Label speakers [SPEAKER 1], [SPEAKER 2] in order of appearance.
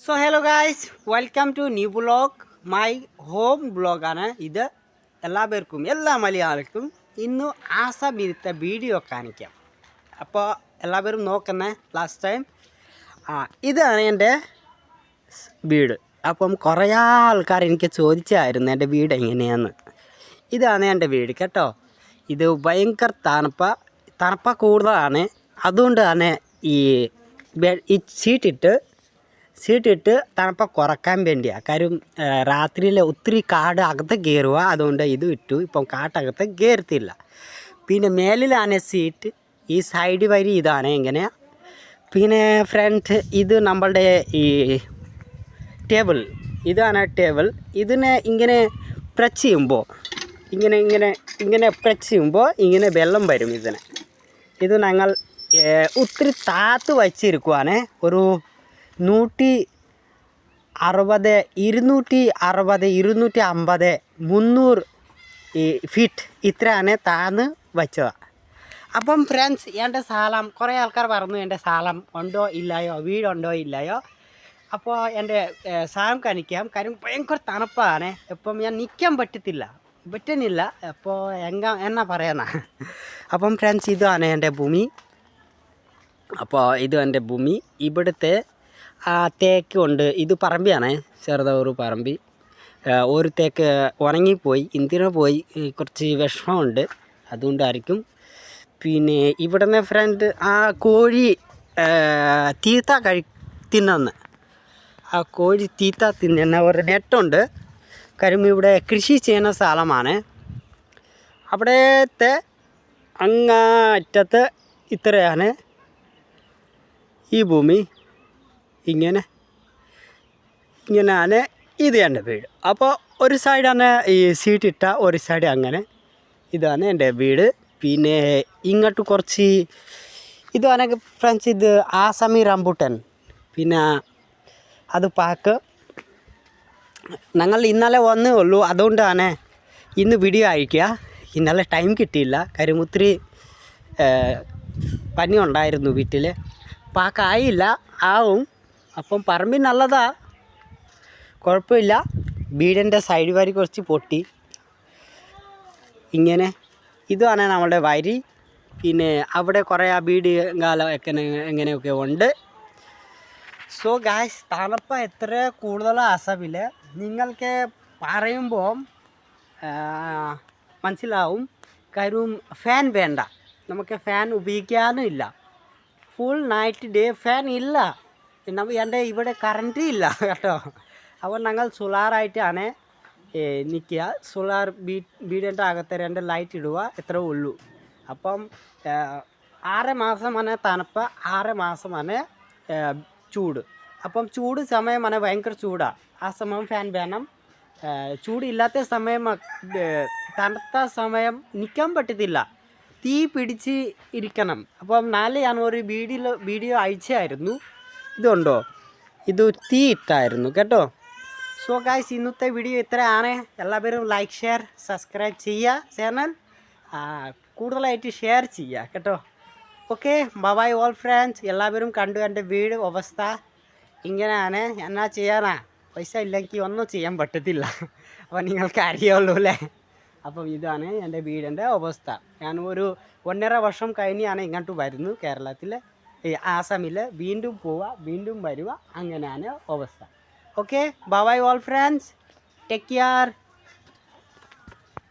[SPEAKER 1] So hello guys, welcome to new vlog. My home vlog ആണ് ഇത്. എല്ലാ മലയാളികൾക്കും ഇന്ന് ആസാമിലത്തെ വീഡിയോ കാണിക്കാം. അപ്പോൾ എല്ലാവരും നോക്കുന്നേ ലാസ്റ്റ് ടൈം. ഇതാണ് എൻ്റെ വീട്. അപ്പം കുറേ ആൾക്കാർ എനിക്ക് ചോദിച്ചായിരുന്നു എൻ്റെ വീട് എങ്ങനെയാന്ന്. ഇതാണ് എൻ്റെ വീട് കേട്ടോ. ഇത് ഭയങ്കര തണുപ്പ കൂടുതലാണ്. അതുകൊണ്ടാണ് ഈ സീറ്റിട്ട് തണുപ്പ് കുറക്കാൻ വേണ്ടിയാണ്. കാര്യം രാത്രിയിൽ ഒത്തിരി കാട് അകത്ത് കയറുക. അതുകൊണ്ട് ഇത് ഇട്ടു. ഇപ്പം കാട്ടകത്ത് കയറത്തില്ല. പിന്നെ മേലിലാണ് സീറ്റ്. ഈ സൈഡ് വരി ഇതാണ് ഇങ്ങനെ. പിന്നെ ഫ്രണ്ട് ഇത് നമ്മളുടെ ഈ ടേബിൾ. ഇതാണ് ടേബിൾ. ഇതിനെ ഇങ്ങനെ പ്രസ് ചെയ്യുമ്പോൾ ഇങ്ങനെ വെള്ളം വരും ഇതിന്. ഇത് ഞങ്ങൾ ഒത്തിരി താത്ത് വച്ചിരിക്കുവാണ്. ഒരു 160, 260, 250, 300 ഫീറ്റ് ഇത്രയാണ് താന്ന് വെച്ചത്. അപ്പം ഫ്രണ്ട്സ്, എൻ്റെ സ്ഥലം കുറേ ആൾക്കാർ പറഞ്ഞു എൻ്റെ സ്ഥലം ഉണ്ടോ ഇല്ലയോ, വീടുണ്ടോ ഇല്ലയോ. അപ്പോൾ എൻ്റെ സ്ഥലം കാണിക്കാം. കാര്യം ഭയങ്കര തണുപ്പാണ്. ഇപ്പം ഞാൻ നിൽക്കാൻ പറ്റുന്നില്ല. അപ്പോൾ എന്നാ പറയുന്ന. അപ്പം ഫ്രണ്ട്സ്, ഇതാണ് എൻ്റെ ഭൂമി. അപ്പോൾ ഇത് എൻ്റെ ഭൂമി. ഇവിടുത്തെ തേക്ക് ഉണ്ട്. ഇത് പറമ്പിയാണ്, ചെറുതൊരു പറമ്പി. ഒരു തേക്ക് ഉണങ്ങിപ്പോയി, എന്തിനോ പോയി, കുറച്ച് വിഷമമുണ്ട്, അതുകൊണ്ടായിരിക്കും. പിന്നെ ഇവിടുന്ന് ഫ്രണ്ട് കോഴി തീറ്റ തിന്നുന്ന കോഴി തീറ്റ തിന്നുന്ന ഒരു നെറ്റുണ്ട്. കാര്യം ഇവിടെ കൃഷി ചെയ്യുന്ന സ്ഥലമാണ്. അവിടത്തെ അങ്ങറ്റത്ത് ഇത്രയാണ് ഈ ഭൂമി. ഇങ്ങനെയാണ് ഇത് എൻ്റെ വീട്. അപ്പോൾ ഒരു സൈഡാണ് ഈ സീറ്റിട്ട, ഒരു സൈഡ് അങ്ങനെ. ഇതാണ് എൻ്റെ വീട്. പിന്നെ ഇങ്ങോട്ട് കുറച്ച് ഇതാണ് ഫ്രണ്ട്സ്, ഇത് ആസാമി റംബൂട്ടാൻ. പിന്നെ അത് പാക്ക് ഞങ്ങൾ ഇന്നലെ വന്നേ ഉള്ളൂ. അതുകൊണ്ടാണ് ഇന്ന് വീഡിയോ അയക്കുക. ഇന്നലെ ടൈം കിട്ടിയില്ല. കാര്യം ഒത്തിരി പനി ഉണ്ടായിരുന്നു വീട്ടിൽ. പാക്കായില്ല, ആവും. അപ്പം പറമ്പി നല്ലതാ, കുഴപ്പമില്ല. വീടിൻ്റെ സൈഡ് വരി കുറച്ച് പൊട്ടി. ഇങ്ങനെ ഇതാണ് നമ്മുടെ വരി. പിന്നെ അവിടെ കുറേ വീട് കാലം എങ്ങനെയൊക്കെ ഉണ്ട്. സോ ഗായ്സ്, തണുപ്പ് എത്ര കൂടുതലാണ് ആസാമിൽ നിങ്ങൾക്ക് പറയുമ്പോൾ മനസ്സിലാവും. കാര്യം ഫാൻ വേണ്ട, നമുക്ക് ഫാൻ ഉപയോഗിക്കാനും ഇല്ല. ഫുൾ നൈറ്റ് ഡേ ഫാൻ ഇല്ല. എൻ്റെ ഇവിടെ കറണ്ട് ഇല്ല കേട്ടോ. അപ്പോൾ ഞങ്ങൾ സോളാറായിട്ടാണ് നിൽക്കുക. സോളാർ വീടിൻ്റെ അകത്ത് 2 ലൈറ്റ് ഇടുക, എത്ര ഉള്ളൂ. അപ്പം 6 മാസമാണ് തണുപ്പ്, 6 മാസമാണ് ചൂട്. അപ്പം ചൂട് സമയമാണ് ഭയങ്കര ചൂടാണ്. ആ സമയം ഫാൻ വേണം. ചൂടില്ലാത്ത സമയം, തണുത്ത സമയം നിൽക്കാൻ പറ്റത്തില്ല, തീ പിടിച്ച് ഇരിക്കണം. അപ്പം ഞാൻ ഒരു വീഡിയോ അയച്ചായിരുന്നു. ഇതുണ്ടോ, ഇത് തീ ഇട്ടായിരുന്നു കേട്ടോ. സോ ഗായ്സ്, ഇന്നത്തെ വീഡിയോ ഇത്രയാണ്. എല്ലാവരും ലൈക്ക്, ഷെയർ, സബ്സ്ക്രൈബ് ചെയ്യുക. ചാനൽ കൂടുതലായിട്ട് ഷെയർ ചെയ്യുക കേട്ടോ. Okay, bye all friends. എല്ലാവരും കണ്ടു എൻ്റെ വീട് അവസ്ഥ ഇങ്ങനെയാണ്. എന്നാ ചെയ്യാനാ, പൈസ ഇല്ലെങ്കിൽ ഒന്നും ചെയ്യാൻ പറ്റത്തില്ല. അപ്പോൾ നിങ്ങൾക്ക് അറിയാമല്ലോ അല്ലേ. അപ്പം ഇതാണ് എൻ്റെ വീടിൻ്റെ അവസ്ഥ. ഞാൻ ഒരു 1.5 വർഷം കഴിഞ്ഞാണ് ഇങ്ങോട്ട് വരുന്നു കേരളത്തിൽ, ആസാമിൽ. വീണ്ടും പോവുക, വീണ്ടും വരിക, അങ്ങനെയാണ് അവസ്ഥ. Okay, bye all friends, take care.